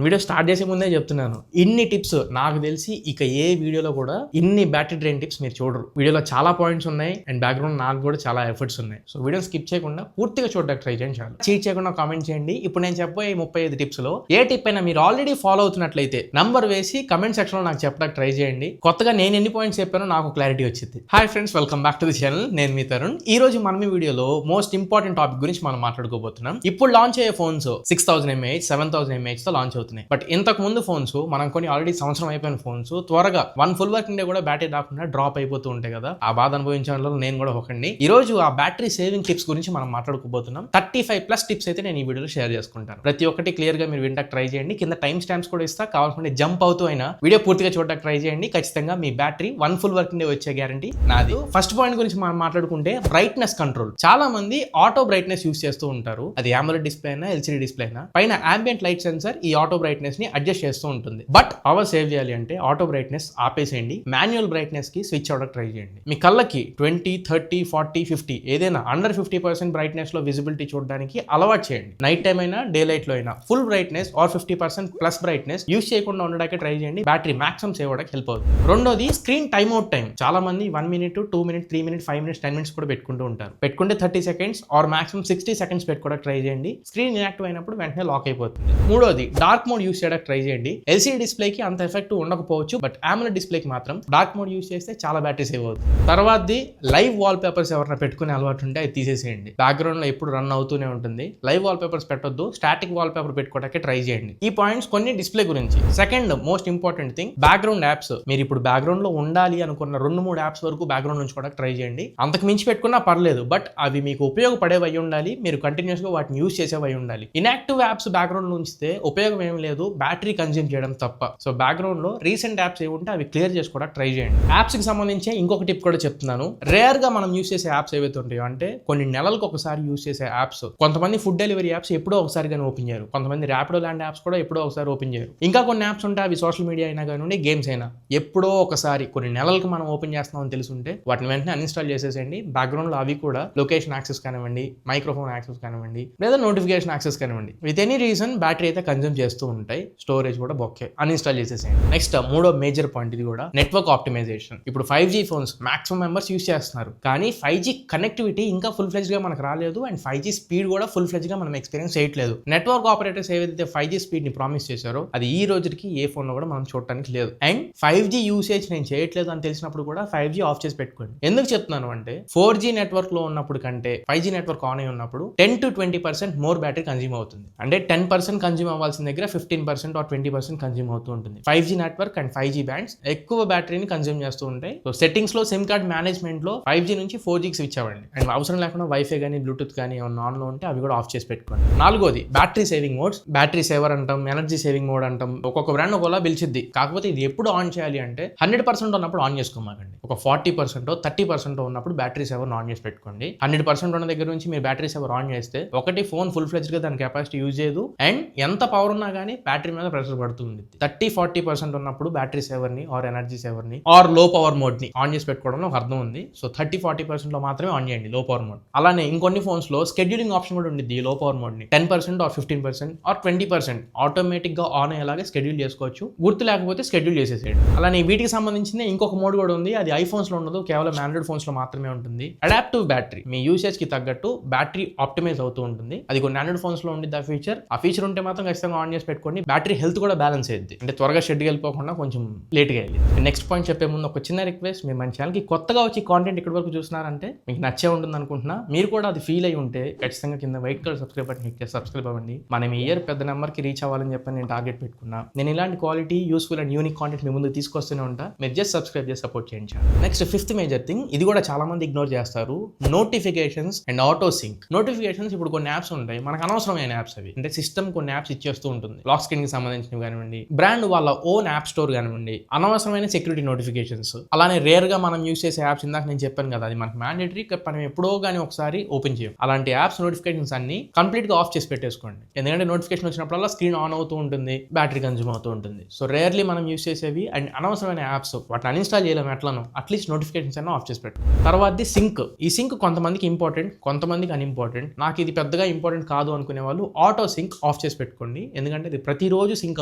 Video start చేసే ముందే చెప్తున్నాను, ఇన్ని టిప్స్ నాకు తెలిసి ఇక ఏ వీడియోలో కూడా ఇన్ని బ్యాటరీ డ్రైన్ టిప్స్ మీరు చూడరు. వీడియోలో చాలా పాయింట్స్ ఉన్నాయి అండ్ బ్యాక్గ్రౌండ్ నాకు కూడా చాలా ఎఫర్ట్స్ ఉన్నాయి. సో వీడియో స్కిప్ చేయకుండా పూర్తిగా చూడడానికి ట్రై చేయండి. చాలు చీట్ చేయకుండా కామెంట్ చేయండి. ఇప్పుడు నేను చెప్పబోయే 35 టిప్స్ లో ఏ టిప్ అయినా మీరు ఆల్రెడీ ఫాలో అవుతున్నట్లయితే నంబర్ వేసి కమెంట్ సెక్షన్ లో నాకు చెప్పడానికి ట్రై చేయండి. కొత్తగా నేను ఎన్ని పాయింట్స్ చెప్పానో నాకు క్లారిటీ వచ్చింది. Hi friends, welcome back to the channel. నేను మీ తరుణ్. ఈ రోజు మనం ఈ వీడియోలో మోస్ట్ ఇంపార్టెంట్ టాపిక్ గురించి మనం మాట్లాడుకోబోతున్నాం. ఇప్పుడు లాంచ్ అయ్యే ఫోన్స్ 6000 mAh 7000 mAh తో లాంచ్ అవుతున్నాయి. బట్ ఇంతకు ముందు ఫోన్స్ మనం కొన్ని ఆల్రెడీ సంవత్సరం అయిపోయిన ఫోన్స్ త్వరగా 1 full వర్కింగ్ డే కూడా బ్యాటరీ రాకుండా డ్రాప్ అయిపోతూ ఉంటాయి కదా. ఆ బాధ అనుభవించే వాళ్ళలో నేను కూడా ఒకటి. ఈ రోజు ఆ బ్యాటరీ సేవింగ్ టిప్స్ గురించి మనం మాట్లాడుకోబోతున్నాం. 35+ టిప్స్ అయితే నేను ఈ వీడియోలో షేర్ చేసుకుంటాను. ప్రతి ఒక్కటి క్లియర్ గా మీరు వినడానికి ట్రై చేయండి. కింద టైం స్టాంప్స్ కూడా ఇస్తా, కావాలంటే జంప్ అవుతూ అయినా వీడియో పూర్తిగా చూడడానికి ట్రై చేయండి. ఖచ్చితంగా మీ బ్యాటరీ 1 full వర్కింగ్ డే వచ్చే గ్యారంటీ నాది. ఫస్ట్ పాయింట్ గురించి మనం మాట్లాడుకుంటే బ్రైట్నెస్ కంట్రోల్. చాలా మంది ఆటో బ్రైట్నెస్ యూస్ చేస్తూ ఉంటారు. అది AMOLED డిస్ప్లే అయినా LCD డిస్ప్లే అయినా పైన ambient లైట్ సెన్సార్ ఈ ఆటో బ్రైట్నెస్ ని అడ్జస్ట్ చేస్తూ ఉంటుంది. బట్ పవర్ సేవ్ చేయాలి అంటే ఆటో బ్రైట్నెస్ ఆపేసేయండి, మాన్యువల్ బ్రైట్నెస్ కి స్విచ్ అవడానికి ట్రై చేయండి. మీ కళ్ళకి 20, 30, 40, 50 ఏదైనా అండర్ 50% బ్రైట్నెస్ లో విజిబిలిటీ చూడడానికి అలవాటు చేయండి. నైట్ టైం అయినా డే లైట్ లో అయినా full brightness or 50% plus brightness use చేయకుండా ఉండడానికి ట్రై చేయండి. బ్యాటరీ మాక్సిమం సేవ్ అవడానికి హెల్ప్ అవుతుంది. రెండోది స్క్రీన్ టైమ్ అవుట్ టైం. చాలా మంది 1 minute, 2 minutes, 3 minutes, 5 minutes, 10 minutes కూడా పెట్టుకుంటూ ఉంటారు. పెట్టుకుంటే 30 seconds ఆర్ మాక్సిమం 60 seconds పెట్టుకోవడానికి ట్రై చేయండి. స్క్రీన్ ఇన్యాక్టివ్ అయినప్పుడు వెంటనే లాక్ అయిపోతుంది. మూడోది డార్క్ మోడ్ యూస్ చేయడానికి ట్రై చేయండి. LCD డిస్ప్లే కి అంత ఎఫెక్ట్ ఉండకపోవచ్చు, బట్ AMOLED డిస్ప్లే కి మాత్రం డార్క్ మోడ్ యూస్ చేస్తే చాలా బ్యాటరీ సేవ్ అవుతుంది. తర్వాతది లైవ్ వాల్ పేపర్స్ ఎవరైనా పెట్టుకునే అలవాటు ఉంటే అది తీసేసేయండి. బ్యాక్గ్రౌండ్ లో ఎప్పుడు రన్ అవుతూనే ఉంటుంది. లైవ్ వాల్ పేపర్స్ పెట్టొద్దు, స్టాటిక్ వాల్ పేపర్ పెట్టుకోవడానికి ట్రై చేయండి. ఈ పాయింట్స్ కొన్ని డిస్ప్లే గురించి. Second most important thing, background apps. మీరు ఇప్పుడు బ్యాక్గ్రౌండ్ లో ఉండాలి అనుకున్న 2-3 యాప్స్ వరకు బ్యాక్గ్రౌండ్ ఉంచుకోవడానికి ట్రై చేయండి. అంతకు మించి పెట్టుకున్నా పర్లేదు, బట్ అవి మీకు ఉపయోగపడేవి అయి ఉండాలి. మీరు కంటిన్యూస్ గా వాటిని యూస్ చేసేవి అయి ఉండాలి. ఇన్యాక్టివ్ యాప్స్ బ్యాక్గ్రౌండ్ లో ఉంచితే ఉపయోగం ఏం లేదు, బ్యాటరీ కన్జ్యూమ్ చేయడం తప్ప. సో బ్యాక్గ్రౌండ్ లో రీసెంట్ యాప్స్ ఏముంటే అవి క్లియర్ చేసుకోవడానికి ట్రై చేయండి. యాప్స్ కి సంబంధించి ఇంకొక టిప్ కూడా చెప్తున్నాను. రేర్ గా మనం యూస్ చేసే యాప్స్ ఏవైతే ఉంటాయో, అంటే కొన్ని నెలలకు ఒకసారి యూస్ చేసే యాప్స్. కొంతమంది ఫుడ్ డెలివరీ యాప్స్ ఎప్పుడో ఒకసారి కానీ ఓపెన్ చేయరు. కొంతమంది ర్యాపిడో లాంటి యాప్స్ కూడా ఎప్పుడో ఒకసారి ఓపెన్ చేయరు. ఇంకా కొన్ని యాప్స్ ఉంటాయి, అవి సోషల్ మీడియా అయినా కానీ గేమ్స్ అయినా ఎప్పుడో ఒకసారి కొన్ని నెలలకు మనం ఓపెన్ చేస్తున్నామని తెలుసుంటే వాటిని వెంటనే అన్ఇన్స్టాల్ చేసేసేయండి. బ్యాక్గ్రౌండ్ లో అవి కూడా లొకేషన్ యాక్సెస్ కానివ్వండి, మైక్రోఫోన్ యాక్సెస్ కానివ్వండి, లేదా నోటిఫికేషన్ యాక్సెస్ కానివ్వండి, విత్ ఎనీ రీజన్ బ్యాటరీ అయితే కన్జ్యూమ్ చేస్తూ ఉంటాయి. స్టోరేజ్ కూడా బొక్కే, అన్ఇన్స్టాల్ చేసేసేయండి. నెక్స్ట్ మూడో మేజర్ పాయింట్, ఇది కూడా నెట్వర్క్ ఆప్టిమైజేషన్. ఇప్పుడు 5G phones maximum members use చేస్తున్నారు, కానీ 5G కనెక్టివిటీ ఇంకా ఫుల్ ఫ్లెజ్ గా మనకు రాలేదు అండ్ 5G స్పీడ్ కూడా ఫుల్ ఫ్లెజ్ గా మనం ఎక్స్పీరియన్స్ చేయట్లేదు. నెట్వర్క్ ఆపరేటర్స్ ఏదైతే 5G స్పీడ్ ని ప్రామిస్ చేశారో అది ఈ రోజుకి ఏ ఫోన్ లో కూడా మనం చూడటానికి లేదు. అండ్ 5G యూసేజ్ నేను చేయట్లేదు అని తెలిసినప్పుడు కూడా 5G ఆఫ్ చేసి పెట్టుకోండి. ఎందుకు చెప్తున్నాను అంటే 4G నెట్వర్క్ లో ఉన్నప్పుడు కంటే 5G నెట్వర్క్ ఆన్ అయి ఉన్నప్పుడు 10 to 20% మోర్ బ్యాటరీ కన్జ్యూమ్ అవుతుంది. అంటే 10% కన్జ్యూమ్ అవ్వాల్సిన దగ్గర 15% ఆర్ 20% కన్జ్యూమ్ అవుతూ ఉంటుంది. 5G network and 5G bands ఎక్కువ బ్యాటరీని కన్జ్యూమ్ చేస్తూ ఉంటాయి. సో సెట్టింగ్స్ లో సిమ్ కార్డ్ మేనేజ్మెంట్ లో 5G నుంచి 4Gకి స్విచ్ అవ్వండి. అండ్ అవసరం లేకుండా వైఫై కానీ బ్లూటూత్ కానీ ఏమన్నా ఆన్ లో ఉంటే అవి కూడా ఆఫ్ చేసి పెట్టుకోండి. నాలుగోది battery saving modes. Battery saver అంటాం, ఎనర్జీ సేవింగ్ మోడ్ అంటాం. ఒక్కొక్క బ్రాండ్ ఒకలా పిలిచిద్ది. కాకపోతే ఇది ఎప్పుడు ఆన్ చేయాలి అంటే 100% ఉన్నప్పుడు ఆన్ చేసుకోమాకండి. ఒక 40% 30% ఉన్నప్పుడు బ్యాటరీ సేవర్ ఆన్ చేసి పెట్టుకోండి. 100% ఉన్న దగ్గర నుంచి మీరు బ్యాటరీ సేవర్ ఆన్ చేస్తే ఒకటి ఫోన్ ఫుల్ ఫ్లెజ్ గా దాని కెపాసిటీ యూజ్ చేయదు అండ్ ఎంత పవర్ ఉన్నా కానీ బ్యాటరీ మీద ప్రెషర్ పడుతుంది. 30-40% ఉన్నప్పుడు బ్యాటరీ సేవర్ ని ఆర్ ఎనర్జీ సేవర్ ని ఆర్ లో పవర్ మోడ్ ని ఆన్ చేసి పెట్టుకోవడంలో ఒక అర్థం ఉంది. సో 30-40% లో మాత్రమే ఆన్ చేయండి లో పవర్ మోడ్. అలానే ఇంకొన్ని ఫోన్స్ లో స్కెడ్యూలింగ్ ఆప్షన్ కూడా ఉంది. లో పవర్ మోడ్ ని 10% ఆర్ 15% ఆర్ 20% ఆటోమేటిక్ గా ఆన్ అయ్యేలాగా స్కెడ్యూల్ చేసుకోవచ్చు. గుర్తు లేకపోతే స్కెడ్యూల్ చేసేసేయండి. అలానే వీటికి సంబంధించిన ఇంకొక మోడ్ కూడా ఉంది. అది ఐఫోన్స్ లో ఉండదు, కేవలం ఆండ్రాయిడ్ ఫోన్స్ లో మాత్రమే ఉంటుంది. Adaptive battery. మీ యూసేజ్ కి తగ్గట్టు బ్యాటరీ ఆప్టిమైజ్ అవుతూ ఉంటుంది. అది కొన్ని ఆండ్రాయిడ్ ఫోన్స్ లో ఉండిద్ది ఆ ఫీచర్. ఆ ఫీచర్ ఉంటే మాత్రం ఖచ్చితంగా ఆన్ చేసి పెట్టుకోండి. బ్యాటరీ హెల్త్ కూడా బ్యాలెన్స్ అయ్యింది. అంటే త్వరగా షెడ్ వెళ్ళిపోకుండా కొంచెం లేట్ గా వెళ్ళి. నెక్స్ట్ పాయింట్ చెప్పే ముందు ఒక చిన్న రిక్వెస్ట్, మీరు మన ఛానల్ కి కొత్తగా వచ్చి కాంటెంట్ ఇక్కడ వరకు చూస్తున్నారంటే మీకు నచ్చే ఉంటుంది అనుకుంటున్నా. మీరు కూడా అది ఫీల్ అయి ఉంటే ఖచ్చితంగా కింద white colour subscribe button click చేసి సబ్స్క్రైబ్ అవ్వండి. మనం ఈ ఇయర్ పెద్ద నెంబర్ కి రీచ్ అవ్వాలని చెప్పి నేను టార్గెట్ పెట్టుకున్నా. నేను ఇలాంటి quality, useful and unique content మీ ముందు తీసుకొస్తూనే ఉంటా. మీరు జస్ట్ సబ్స్క్రైబ్ చేసి సపోర్ట్ చేయండి. నెక్స్ట్ ఫిఫ్త్ మేజర్ థింగ్, ఇది కూడా చాలా మంది ఇగ్నోర్ చేస్తారు, notifications and auto sync. Notifications ఇప్పుడు కొన్ని యాప్స్ ఉంటాయి మనకు అనవసరమైన యాప్స్. అవి అంటే సిస్టమ్ కొన్ని యాప్స్ ఇచ్చేస్తూ ఉంటుంది. లాక్ స్క్రీన్ కి సంబంధించినవి కానివ్వండి, బ్రాండ్ వాళ్ళ ఓన్ యాప్ స్టోర్ కానివ్వండి, అనవసరమైన సెక్యూరిటీ నోటిఫికేషన్స్. అలానే రేర్ గా మనం యూస్ చేసే యాప్స్ ఇందాక నేను చెప్పాను కదా, అది మనకు మ్యాండేటరీ, మనం ఎప్పుడో కానీ ఒకసారి ఓపెన్ చేయం. అలాంటి యాప్స్ నోటిఫికేషన్స్ అన్ని కంప్లీట్ గా ఆఫ్ చేసి పెట్టేసుకోండి. ఎందుకంటే నోటిఫికేషన్ వచ్చినప్పుడల్లా స్క్రీన్ ఆన్ అవుతూ ఉంటుంది, బ్యాటరీ కన్జ్యూమ్ అవుతూ ఉంటుంది. సో రేర్లీ మనం యూస్ చేసేవి అండ్ అనవసరమైన యాప్స్ వాటిని అన్ఇన్స్టాల్ చేయలేము. ఎట్లను అట్లీస్ట్ నోటిఫికేషన్స్ అన్న ఆఫ్ చేసి పెట్టుకోండి. తర్వాత సింక్. ఈ సింక్ కొంతమందికి ఇంపార్టెంట్, కొంతమందికి అన్ఇంపార్టెంట్. నాకు ఇది పెద్దగా ఇంపార్టెంట్ కాదు అనుకునే వాళ్ళు ఆటో సింక్ ఆఫ్ చేసి పెట్టుకోండి. ఎందుకంటే అది ప్రతిరోజు సింక్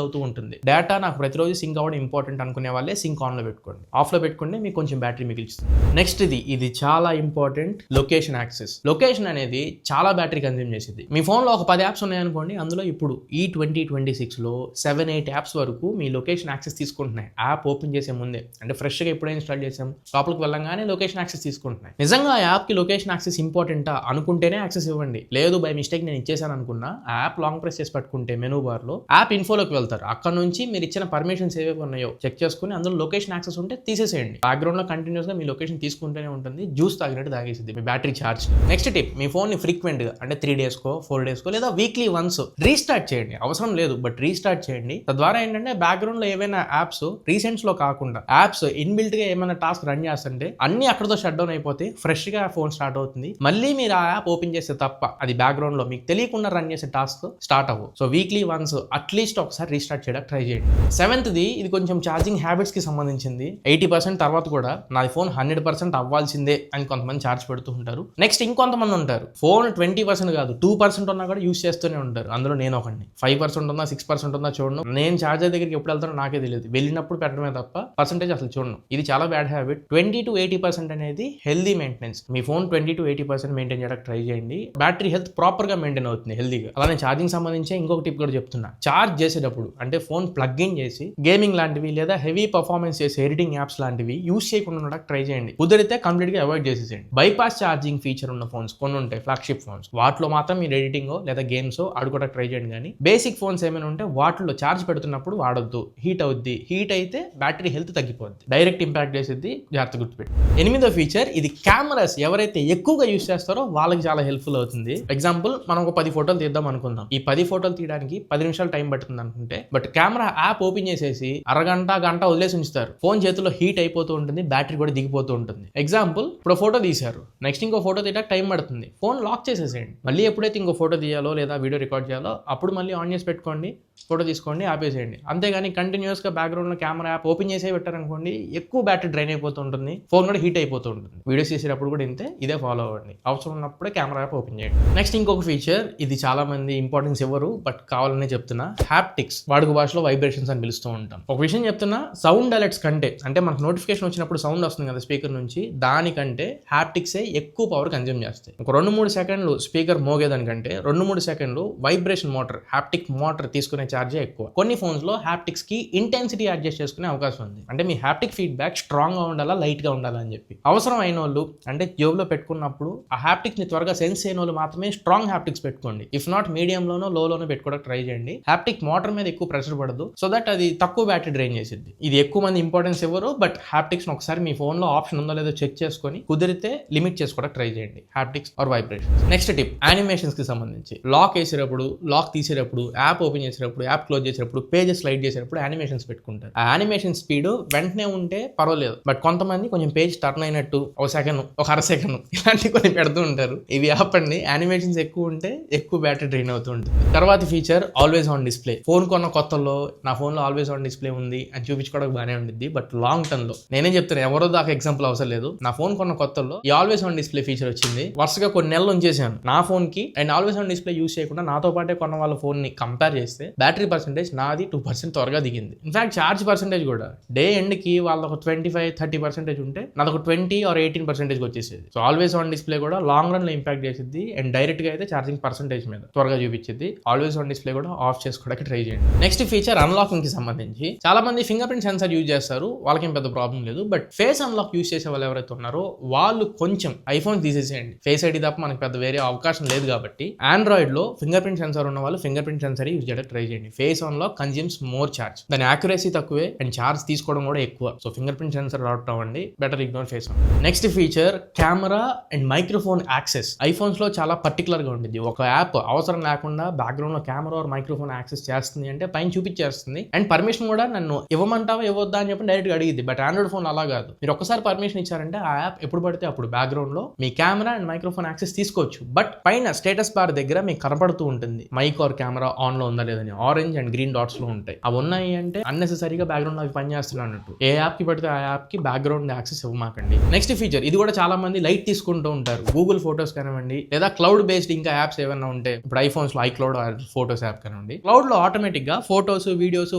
అవుతూ ఉంటుంది. డేటా నాకు ప్రతిరోజు సింక్ అవ్వడం ఇంపార్టెంట్ అనుకునే వాళ్ళే సింక్ ఆన్లో పెట్టుకోండి. ఆఫ్లో పెట్టుకుంటే మీకు కొంచెం బ్యాటరీ మిగిలిస్తుంది. నెక్స్ట్ ఇది చాలా ఇంపార్టెంట్, లొకేషన్ యాక్సెస్. లొకేషన్ అనేది చాలా బ్యాటరీ కన్జ్యూమ్ చేసేది. మీ ఫోన్లో ఒక 10 యాప్స్ ఉన్నాయనుకోండి, అందులో ఇప్పుడు ఈ 2026లో 7-8 యాప్స్ వరకు మీ లొకేషన్ యాక్సెస్ తీసుకుంటున్నాయి. యాప్ ఓపెన్ చేసే ముందే, అంటే ఫ్రెష్గా ఎప్పుడైనా ఇన్స్టాల్ చేసాం లోపలికి వెళ్ళంగానే లొకేషన్ యాక్సెస్ తీసుకుంటున్నాయి. నిజంగా ఆ యాప్కి లొకేషన్ యాక్సెస్ ఇంపార్టెంటా అనుకుంటేనే యాక్సెస్ ఇవ్వండి. లేదు బై మిస్టేక్ నేను ఇచ్చేసాను అనుకున్నా, ఆ యాప్ లాంగ్ ప్రెస్ చేసి పట్టుకుంటే మెనూ బార్లో యాప్ ఇన్ఫోలోకి వెళ్తారు. అక్కడ నుంచి మీరు ఇచ్చిన పర్మిషన్స్ ఏవేవి ఉన్నాయో చెక్ చేసుకుని అందులో లొకేషన్ యాక్సెస్ ఉంటే తీసేసేయండి. బ్యాక్గ్రౌండ్లో కంటిన్యూస్గా మీ లొకేషన్ తీసుకుంటూనే ఉంటుంది. జ్యూస్ తాగినట్టు తాగేసింది మీ బ్యాటరీ ఛార్జ్. నెక్స్ట్ టిప్, మీ ఫోన్ని ఫ్రీక్వెంట్గా అంటే 3 డేస్కో 4 డేస్కో లేదా వీక్లీ వన్స్ రీస్టార్ట్ చేయండి. అవసరం లేదు బట్ రీస్టార్ట్ చేయండి. తద్వారా ఏంటంటే బ్యాక్గ్రౌండ్లో ఏవైనా యాప్స్ రీసెంట్స్లో కాకుండా యాప్స్ ఇన్బిల్ట్గా ఏమైనా టాస్క్ రన్ చేస్తుంటే అన్ని అక్కడతో షట్ డౌన్ అయిపోతే ఫ్రెష్గా ఫోన్ స్టార్ట్ అవుతుంది. మళ్ళీ మీరు ఆ యాప్ ఓపెన్ చేస్తే తప్ప అది బ్యాక్గ్రౌండ్లో మీకు తెలియకుండా రన్ చేసే టాస్క్ స్టార్ట్ అవ్వు. సో వీక్లీ వన్స్ అట్లీస్ట్ ఒకసారి రీస్టార్ట్ చేయడానికి ట్రై చేయండి. 7th ఇది కొంచెం ఛార్జింగ్ హ్యాబిట్స్కి సంబంధించింది. 80% తర్వాత కూడా నాది ఫోన్ 100% అవ్వాల్సిందే అని కొంతమంది ఛార్జ్ పెడుతూ ఉంటారు. నెక్స్ట్ ఇంకొంతమంది ఉంటారు ఫోన్ 20% కాదు 2% ఉన్నా కూడా యూస్ చేస్తూనే ఉంటారు. అందులో నేను ఒకడిని. 5% ఉందా 6% ఉందా చూడను. నేను ఛార్జర్ దగ్గరికి ఎప్పుడు వెళ్తానో నాకే తెలియదు. వెళ్ళినప్పుడు పెట్టడమే తప్ప పర్సెంటేజ్ అసలు చూడను. ఇది చాలా బ్యాడ్ హ్యాబిట్. 20-80% అనేది హెల్దీ మెయింటెనెన్స్. మీ ఫోన్ 20-80% మెయింటైన్ చేయడానికి ట్రై చేయండి. బ్యాటరీ హెల్త్ ప్రాపర్ గా మెయింటైన్ అవుతుంది హెల్దీగా. అలానే ఛార్జింగ్ సంబంధించి ఇంకొక టిప్ కూడా చెప్తున్నా. ఛార్జ్ చేసేటప్పుడు అంటే ఫోన్ ప్లగ్ ఇన్ చేసి గేమింగ్ లాంటివి లేదా హెవీ పర్ఫార్మెన్స్ చేసే ఎడిటింగ్ యాప్స్ లాంటివి యూస్ చేయకుండా ఉండడానికి ట్రై చేయండి. కుదిరితే కంప్లీట్ గా అవాయిడ్ చేసేసేయండి. బైపాస్ ఛార్జింగ్ ఫీచర్ ఉన్న ఫోన్స్ కొన్ని ఉంటాయి, ఫ్లాగ్షిప్ ఫోన్స్. వాటిలో మాత్రం మీరు ఎడిటింగ్ లేదా గేమ్స్ ఆడుకోవడానికి ట్రై చేయండి. కానీ బేసిక్ ఫోన్స్ ఏమైనా ఉంటే వాటిలో ఛార్జ్ పెడుతున్నప్పుడు వాడొద్దు. హీట్ అవుద్ది. హీట్ అయితే బ్యాటరీ హెల్త్ తగ్గిపోద్ది. డైరెక్ట్ ఇంపాక్ట్ చేసేది. జాగ్రత్త గుర్తుపెట్టి. 8వ ఫీచర్ ఇది కెమెరాస్ ఎవరైతే ఎక్కువగా యూస్ చేస్తారో వాళ్ళకి చాలా హెల్ప్ఫుల్ అవుతుంది. ఎగ్జాంపుల్ మనం ఒక 10 ఫోటోలు తీద్దాం అనుకుందాం. ఈ 10 ఫోటోలు తీయడానికి 10 నిమిషాలు టైం పడుతుంది అనుకుంటే, బట్ కెమెరా యాప్ ఓపెన్ చేసేసి అరగంట గంట వదిలేసి ఉంచుతారు. ఫోన్ చేతిలో హీట్ అయిపోతూ ఉంటుంది, బ్యాటరీ కూడా దిగిపోతూ ఉంటుంది. ఎగ్జాంపుల్ ఇప్పుడు ఫోటో తీశారు, నెక్స్ట్ ఇంకో ఫోటో తీయడానికి టైం పడుతుంది. ఫోన్ లాక్ చేసేసేయండి. మళ్ళీ ఎప్పుడైతే ఇంకో ఫోటో తీయాలో లేదా వీడియో రికార్డ్ చేయాలో అప్పుడు మళ్ళీ ఆన్ చేసి పెట్టుకోండి, ఫోటో తీసుకోండి, ఆపేసేయండి. అంతేగాని కంటిన్యూస్గా బ్యాక్గ్రౌండ్లో కెమెరా యాప్ ఓపెన్ చేసే పెట్టారనుకోండి, ఎక్కువ బ్యాటరీ డ్రైన్ అయిపోతూ ఉంటుంది, ఫోన్ కూడా హీట్ అయిపోతూ ఉంటుంది. వీడియోస్ చేసేటప్పుడు కూడా ఇంతే, ఇదే ఫాలో అవ్వండి. అవసరం ఉన్నప్పుడే కెమెరా యాప్ ఓపెన్ చేయండి. నెక్స్ట్ ఇంకొక ఫీచర్, ఇది చాలా మంది ఇంపార్టెన్స్ ఇవ్వరు బట్ కావాలనే చెప్తున్నా, హ్యాప్టిక్స్. వాడుక భాషలో వైబ్రేషన్స్ అని పిలుస్తూ ఉంటాం. ఒక విషయం చెప్తున్నా, సౌండ్ అలర్ట్స్ కంటే అంటే మనకు నోటిఫికేషన్ వచ్చినప్పుడు సౌండ్ వస్తుంది కదా స్పీకర్ నుంచి, దానికంటే హ్యాప్టిక్సే ఎక్కువ పవర్ కన్జ్యూమ్ చేస్తాయి. ఒక 2-3 సెకండ్లు స్పీకర్ మోగేదానికంటే 2-3 సెకండ్లు వైబ్రేషన్ మోటార్, హ్యాప్టిక్ మోటార్ తీసుకునే ఛార్జే ఎక్కువ. కొన్ని ఫోన్స్ లో హ్యాప్టిక్స్ కి ఇంటెన్సిటీ అడ్జస్ట్ చేసుకునే అవకాశం ఉంది. అంటే మీ హ్యాప్టిక్ ఫీడ్బ్యాక్ స్ట్రాంగ్ గా ఉండాలా, లైట్ గా ఉండాలా అని చెప్పి. అవసరం అయిన వాళ్ళు అంటే జేబులో పెట్టుకున్నప్పుడు ఆ హ్యాప్టిక్స్ ని త్వరగా సెన్స్ అయిన వాళ్ళు మాత్రమే స్ట్రాంగ్ హ్యాప్టిక్స్ పెట్టుకోండి. ఇఫ్ నాట్ మీడియం లోనో లోనో పెట్టుకోవడానికి ట్రై చేయండి. హ్యాప్టిక్ మోటార్ మీద ఎక్కువ ప్రెషర్ పడదు, సో దట్ అది తక్కువ బ్యాటరీ డ్రైన్ చేసింది. ఇది ఎక్కువ మంది ఇంపార్టెన్స్ ఇవ్వరు బట్ హ్యాప్టిక్స్ ఒకసారి మీ ఫోన్ లో ఆప్షన్ ఉందో లేదో చెక్ చేసుకొని కుదిరితే లిమిట్ చేసుకోవడానికి ట్రై చేయండి haptics or vibration. Next tip, animations కి సంబంధించి. లాక్ వేసేటప్పుడు, లాక్ తీసేటప్పుడు, యాప్ ఓపెన్ చేసేటప్పుడు, యాప్ క్లోజ్ చేసేటప్పుడు, పేజెస్ స్లైడ్ చేసేటప్పుడు యానిమేషన్స్ పెట్టుకుంటారు. ఆ యానిమేషన్ స్పీడ్ వెంటనే ఉంటే పర్వాలేదు బట్ కొంతమంది కొంచెం పేజ్ టర్న్ అయినట్టు ఒక సెకండ్, ఒక అర సెకండ్ ఇలాంటివి కొన్ని పెడుతూ ఉంటారు. ఇవి ఆపండి. యానిమేషన్స్ ఎక్కువ ఉంటే ఎక్కువ బ్యాటరీ డ్రైన్ అవుతూ ఉంటుంది. తర్వాత feature, always on display. Phone కొన్న కొత్తలో నా ఫోన్ లో ఆల్వేస్ ఆన్ డిస్ప్లే ఉంది అని చూపించుకోవడానికి బాగానే ఉంటుంది బట్ లాంగ్ టర్మ్ లో నేనే చెప్తాను, ఎవరో దాకా ఎగ్జాంపుల్ అవసరం లేదు. నా ఫోన్ కొన్న కొత్తలో ఈ ఆల్వేస్ ఆన్ డిస్ప్లే ఫీచర్ వచ్చింది. వరుసగా కొన్ని నెలలు ఉంచేసాను నా ఫోన్ కి. And always on display use చేయకుండా నాతో పాటే కొన్న వాళ్ళ ఫోన్ ని కంపేర్ చేస్తే బ్యాటరీ పర్సెంటేజ్ నాది 2% త్వరగా దిగింది. ఇన్ఫాక్ట్ ఛార్జ్ పర్సెంటేజ్ కూడా డే ఎండ్ కి వాళ్ళకి 25-30% ఉంటే నాదొక 20 or 18% వచ్చేసేది. సో ఆల్వేస్ ఆన్ డిస్ప్లే కూడా లాంగ్ రన్ లో ఇంపాక్ట్ చేసింది అండ్ డైరెక్ట్ గా అయితే ఛార్జింగ్ పర్సెంటేజ్ మీద త్వరగా చూపించింది. ఆల్వేస్ ఆన్ డిస్ప్లే కూడా ఆఫ్ చేసుకోవడానికి ట్రై చేయండి. నెక్స్ట్ ఫీచర్, అన్లాకింగ్ కి సంబంధించి. చాలా మంది ఫింగర్ ప్రింట్ సెన్సార్ యూజ్ చేస్తారు, వాళ్ళకేం పెద్ద ప్రాబ్లం లేదు. బట్ ఫేస్ అన్లాక్ యూజ్ చేసే వాళ్ళు ఎవరైతే ఉన్నారో వాళ్ళు కొంచెం ఐఫోన్ తీసేసేయండి. ఫేస్ ఐడి తప్ప మనకి పెద్ద వేరే అవకాశం లేదు కాబట్టి ఆండ్రాయిడ్ లో ఫింగర్ ప్రింట్ సెన్సార్ ఉన్న వాళ్ళు ఫింగర్ ప్రింట్ సెన్సార్ యూజ్ చేయడానికి ట్రై చేయండి. Face unlock consumes more charge, దాని యాక్యురసీ తక్కువే అండ్ ఛార్జ్ తీసుకోవడం కూడా ఎక్కువ. So finger print sensor out అవ్వండి, బెటర్ ఇగ్నోర్ ఫేస్ అన్. Next feature, camera and microphone access. IPhones లో చాలా పర్టికులర్ గా ఉంటుంది. ఒక యాప్ అవసరం లేకుండా బ్యాక్గ్రౌండ్ లో కెమెరా ఆర్ మైక్రోఫోన్ యాక్సెస్ చేస్తుంది అంటే పైన చూపించేస్తుంది అండ్ పర్మిషన్ కూడా నన్ను ఇవ్వమంటావా ఇవ్వద్దా అని చెప్పి డైరెక్ట్ గా అడిగింది. బట్ ఆండ్రాయిడ్ ఫోన్ అలా కాదు. మీరు ఒక్కసారి పర్మిషన్ ఇచ్చారంటే ఆ యాప్ ఎప్పుడు పడితే అప్పుడు బ్యాక్గ్రౌండ్ లో మీ కెమెరా అండ్ మైక్రోఫోన్ యాక్సెస్ తీసుకోవచ్చు. బట్ పైన స్టేటస్ బార్ దగ్గర మీకు కనపడుతూ ఉంటుంది మైక్ ఆర్ కెమెరా ఆన్ లో ఉందా లేదని. ఆరెంజ్ అండ్ గ్రీన్ డాట్స్ లో ఉంటాయి. అవి ఉన్నాయి అంటే అన్నెసెసరీగా బ్యాక్గ్రౌండ్ లో అవి పనిచేస్తున్నాయి అన్నట్టు. ఏ యాప్ కి పడితే ఆ యాప్ కి బ్యాక్గ్రౌండ్ యాక్సెస్ ఇవ్వమాకండి. నెక్స్ట్ ఫీచర్, ఇది కూడా చాలా మంది లైట్ తీసుకుంటూ ఉంటారు. గూగుల్ ఫోటోస్ కానివ్వండి లేదా క్లౌడ్ బేస్డ్ ఇంకా యాప్స్ ఏమైనా ఉంటే, ఇప్పుడు ఐఫోన్స్ లో ఐక్లౌడ్ ఫోటోస్ యాప్ కానివ్వండి, క్లౌడ్ లో ఆటోమేటిక్ గా photos, videos,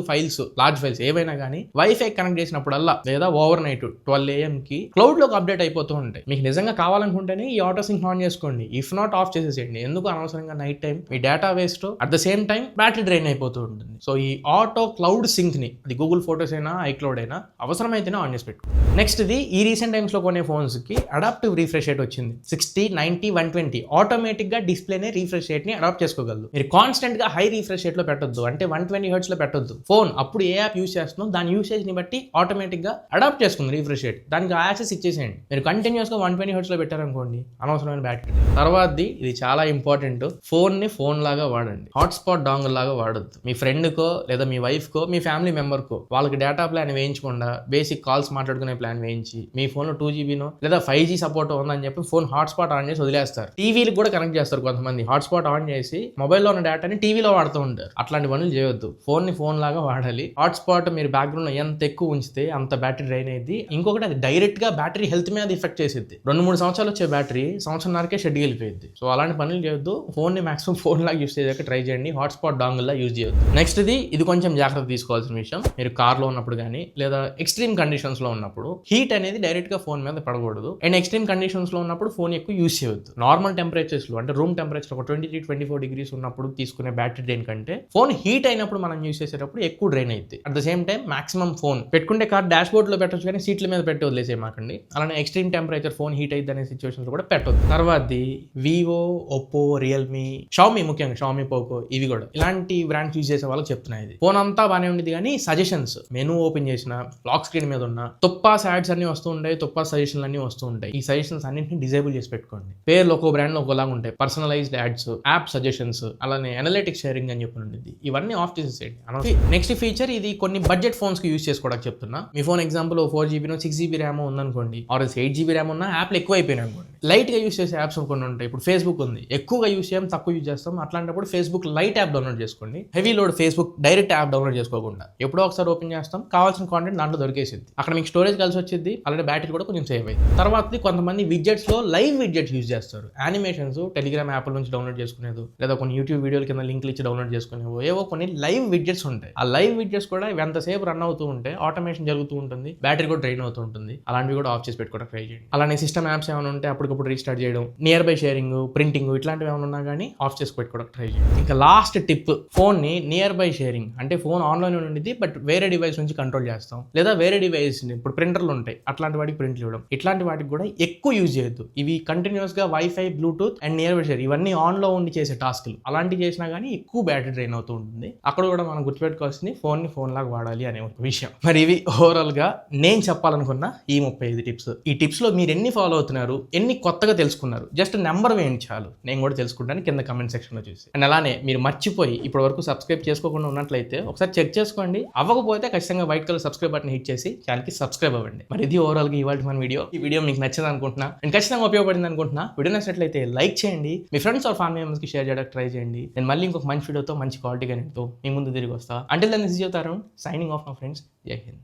files, large files ఏవైనా కానీ వైఫై కనెక్ట్ చేసినప్పుడల్లా లేదా ఓవర్ నైట్ 12 AM కి క్లౌడ్ లోకి అప్డేట్ అయిపోతూ ఉంటాయి. మీకు నిజంగా కావాలనుకుంటేనే ఈ ఆటో సింక్ ఆన్ చేసుకోండి, ఇఫ్ నాట్ ఆఫ్ చేసేసేయండి. ఎందుకు అనవసరంగా night time me data waste, at the same time battery drain అయిపోతూ ఉంటుంది. సో ఈ ఆటో క్లౌడ్ సింక్ ని అది గూగుల్ ఫోటోస్ అయినా ఐక్లౌడ్ అయినా అవసరమైతేనే ఆన్ చేసి పెట్టుకోండి. నెక్స్ట్ ఇది ఈ రీసెంట్ టైమ్స్ లో కొనే ఫోన్స్ కి అడాప్టివ్ రీఫ్రెష్ రేట్ వచ్చింది. 60, 90, 120 ఆటోమేటిక్ గా డిస్ప్లేనే రీఫ్రెష్ రేట్ ని అడాప్ట్ చేసుకోగలదు. మీరు కాన్స్టెంట్ గా హై రీఫ్రెష్ రేట్ లో పెట్టొద్దు, అంటే 120 Hz లో పెట్టొద్దు. ఫోన్ అప్పుడు ఏ యాప్ యూస్ చేస్తున్నాం దాని యూసేజ్ ని బట్టి ఆటోమేటిక్ గా అడాప్ట్ చేసుకుంది రీఫ్రెష్ రేట్. దానికి యాక్సెస్ ఇచ్చేసేయండి. మీరు కంటిన్యూస్ గా 120 Hz లో పెట్టారనుకోండి అనవసరమైన బ్యాటరీ. తర్వాతది ఇది చాలా ఇంపార్టెంట్, ఫోన్ ని ఫోన్ లాగా వాడండి, హాట్స్పాట్ డాంగిల్ లాగా వాడొద్దు. మీ ఫ్రెండ్ కో లేదా మీ వైఫ్ కో మీ ఫ్యామిలీ మెంబర్ కో వాళ్ళకి డేటా ప్లాన్ వేయించకుండా బేసిక్ కాల్స్ మాట్లాడుకునే ప్లాన్ వేయించి మీ ఫోన్ లో 2GB లేదా 5G సపోర్ట్ ఉందని చెప్పి ఫోన్ హాట్స్పాట్ ఆన్ చేసి వదిలేస్తారు. టీవీలకు కూడా కనెక్ట్ చేస్తారు కొంతమంది, హాట్స్పాట్ ఆన్ చేసి మొబైల్లో ఉన్న డేటాని టీవీలో వాడుతూ ఉంటారు. అట్లాంటి పనులు చేయొద్దు, ఫోన్ ని ఫోన్ లాగా వాడాలి. హాట్స్పాట్ మీరు బ్యాక్గ్రౌండ్ లో ఎంత ఎక్కువ ఉంచితే అంత బ్యాటరీ డ్రైన్ అయ్యింది. ఇంకొకటి అది డైరెక్ట్ గా బ్యాటరీ హెల్త్ మీద ఎఫెక్ట్ చేసిద్ది. 2-3 సంవత్సరాలు వచ్చే బ్యాటరీ సంవత్సరంన్నరకే షెడ్ వెళ్ళిపోయింది. సో అలాంటి పనులు చేయొద్దు, ఫోన్ ని మాక్సిమం ఫోన్ లాగా యూస్ చేయడానికి ట్రై చేయండి, హాట్స్పాట్ డాంగిల్ లా యూజ్ చేయొద్దు. నెక్స్ట్ ఇది కొంచెం జాగ్రత్త తీసుకోవాల్సిన విషయం. మీరు కార్ లో ఉన్నప్పుడు కానీ లేదా ఎక్స్ట్రీమ్ కండిషన్స్ లో ఉన్నప్పుడు హీట్ అనేది డైరెక్ట్ గా ఫోన్ మీద పడకూడదు. అండ్ ఎక్స్ట్రీమ్ కండిషన్స్ లో ఉన్నప్పుడు ఫోన్ ఎక్కువ యూస్ చేయొద్దు. నార్మల్ టెంపరేచర్స్ లో అంటే రూమ్ టెంపరేచర్ ఒక 23-24 degrees ఉన్నప్పుడు తీసుకునే బ్యాటరీ డ్రైన్ కంటే ఫోన్ హీట్ అయినప్పుడు మనం యూస్ చేసేటప్పుడు ఎక్కువ డ్రైన్ అయింది. At the same time maximum phone పెట్టుకుంటే కార్ డాష్ బోర్డ్ లో పెట్టొచ్చు కానీ సీట్ల మీద పెట్టి వదిలేసేయమాకండి. అలానే ఎక్స్ట్రీమ్ టెంపరేచర్ ఫోన్ హీట్ అయింది అనే సిచ్యువేషన్స్ కూడా పెట్టొద్దు. తర్వాతది వివో, ఒప్పో, రియల్మీ, షామీ, ముఖ్యంగా షామీ, పోకో ఇవి కూడా ఇలాంటి బ్రాండ్స్ యూజ్ చేసే వాళ్ళకి చెప్తున్నాయి. ఇది ఫోన్ అంతా బాగానే ఉండేది కానీ సజెషన్స్ మెనూ ఓపెన్ చేసిన లాక్ స్క్రీన్ మీద ఉన్న తుప్పాస్ యాడ్స్ అన్ని వస్తూ ఉంటాయి, తుప్పాస్ సజెషన్లు అన్ని వస్తూ ఉంటాయి. ఈ సజెషన్స్ అన్నింటిని డిజేబుల్ చేసి పెట్టుకోండి. పేర్లు ఒక్కో బ్రాండ్ లో ఒకలాగా ఉంటాయి. పర్సనలైజ్డ్ యాడ్స్, యాప్ సజెషన్స్, అలానే అనలిటిక్స్ షేరింగ్ అని చెప్పి ఉంటుంది. ఇవన్నీ ఆఫ్ చేసేసేయండి. నెక్స్ట్ ఫీచర్ ఇది కొన్ని బడ్జెట్ ఫోన్స్ కి యూజ్ చేసుకోవడానికి చెప్తున్నా. మీ phone example 4GB 6GB RAM ఉందనుకోండి, ఆర్ 8GB ర్యామ్ ఉన్న యాప్లు ఎక్కువ అయిపోయినాయి అనుకోండి. లైట్ గా యూస్ చేసే యాప్స్ కొన్ని ఉంటాయి. ఇప్పుడు ఫేస్బుక్ ఉంది, ఎక్కువగా యూస్ చేయం, తక్కువ యూజ్ చేస్తాం. అట్లాంటప్పుడు ఫేస్బుక్ లైట్ యాప్ డౌన్లోడ్ చేసుకోండి. Heavy load Facebook direct app download చేసుకోకుండా ఎప్పుడో ఒకసారి ఓపెన్ చేస్తాం, కావాల్సిన కాంటెంట్ దాంట్లో దొరికేసింది. అక్కడ మీకు స్టోరేజ్ కలిసి వచ్చింది, అలాగే బ్యాటరీ కూడా కొంచెం సేవ్ అయింది. తర్వాత కొంతమంది విడ్జెట్స్ లో లైవ్ విడ్జెట్స్ యూజ్ చేస్తారు. యానిమేషన్స్ టెలిగ్రామ్ యాప్ నుంచి డౌన్లోడ్ చేసుకునేది లేదా కొన్ని యూట్యూబ్ వీడియోల కింద లింక్లు ఇచ్చి డౌన్లోడ్ చేసుకునేవో ఏవో కొన్ని లైవ్ విడ్జెట్స్ ఉంటాయి. ఆ లైవ్ విడ్జెట్స్ కూడా ఎంతసేపు రన్ అవుతూ ఉంటే ఆటోమేషన్ జరుగుతూ ఉంటుంది, బ్యాటరీ కూడా డ్రైన్ అవుతూ ఉంటుంది. అలాంటివి కూడా ఆఫ్ చేసి పెట్టుకోవడం ట్రై చేయండి. అలానే సిస్టమ్ యాప్స్ ఏమైనా ఉంటే అప్పటికప్పుడు రీస్టార్ట్ చేయడం, నియర్ బై షేరింగ్, ప్రింటింగ్ ఇట్లాంటివి ఏమైనా ఉన్నా కానీ ఆఫ్ చేసి పెట్టుకోవడం ట్రై చేయండి. ఇంకా లాస్ట్ టిప్, ఫోన్ ని నియర్ బై షేరింగ్ అంటే ఫోన్ ఆన్లైన్ ఉండేది బట్ వేరే డివైస్ నుంచి కంట్రోల్ చేస్తాం, లేదా వేరే డివైస్ ఇప్పుడు ప్రింటర్లు ఉంటాయి అట్లాంటి వాటికి ప్రింట్లు ఇవ్వడం, ఇట్లాంటి వాటికి కూడా ఎక్కువ యూజ్ చేయొద్దు. ఇవి కంటిన్యూస్ గా wifi, Bluetooth and near by share ఇవన్నీ ఆన్ లో ఉండి చేసే టాస్క్లు, అలాంటివి చేసినా కానీ ఎక్కువ బ్యాటరీ డ్రైన్ అవుతూ ఉంటుంది. అక్కడ కూడా మనం గుర్తుపెట్టుకోవాల్సింది ఫోన్ ని ఫోన్ లాగా వాడాలి అనే ఒక విషయం. మరి ఇవి ఓవరాల్ గా నేను చెప్పాలనుకున్న ఈ 35 టిప్స్. ఈ టిప్స్ లో మీరు ఎన్ని ఫాలో అవుతున్నారు, ఎన్ని కొత్తగా తెలుసుకున్నారు, జస్ట్ నెంబర్ వేయండి చాలు, నేను కూడా తెలుసుకుంటాను కింద కమెంట్ సెక్షన్ లో చూసి. అండ్ అలానే మీరు మర్చిపోయి ఇప్పటి వరకు సబ్స్క్రైబ్ చేసుకోకుండా ఉన్నట్లయితే ఒకసారి చెక్ చేసుకోండి. అవ్వకపోతే ఖచ్చితంగా white colour subscribe button hit చేసి ఛానల్ కి సబ్స్క్రైబ్ అవ్వండి. మరి ఇది ఓవరాల్ గా ఇవాళ మన వీడియో. ఈ వీడియో మీకు నచ్చింది అనుకుంటున్నా, నేను ఖచ్చితంగా ఉపయోగపడింది అనుకుంటున్నా. వీడియో నచ్చినట్లయితే లైక్ చేయండి, మీ ఫ్రెండ్స్ ఆర్ ఫ్యామిలీ మెంబర్స్ కి షేర్ చేయడానికి ట్రై చేయండి. నేను మళ్ళీ ఇంకొక మంచి వీడియోతో మంచి క్వాలిటీ గా మీ ముందు తిరిగి వస్తా. Until then this is your Tarun signing off my friends. జై హింద్.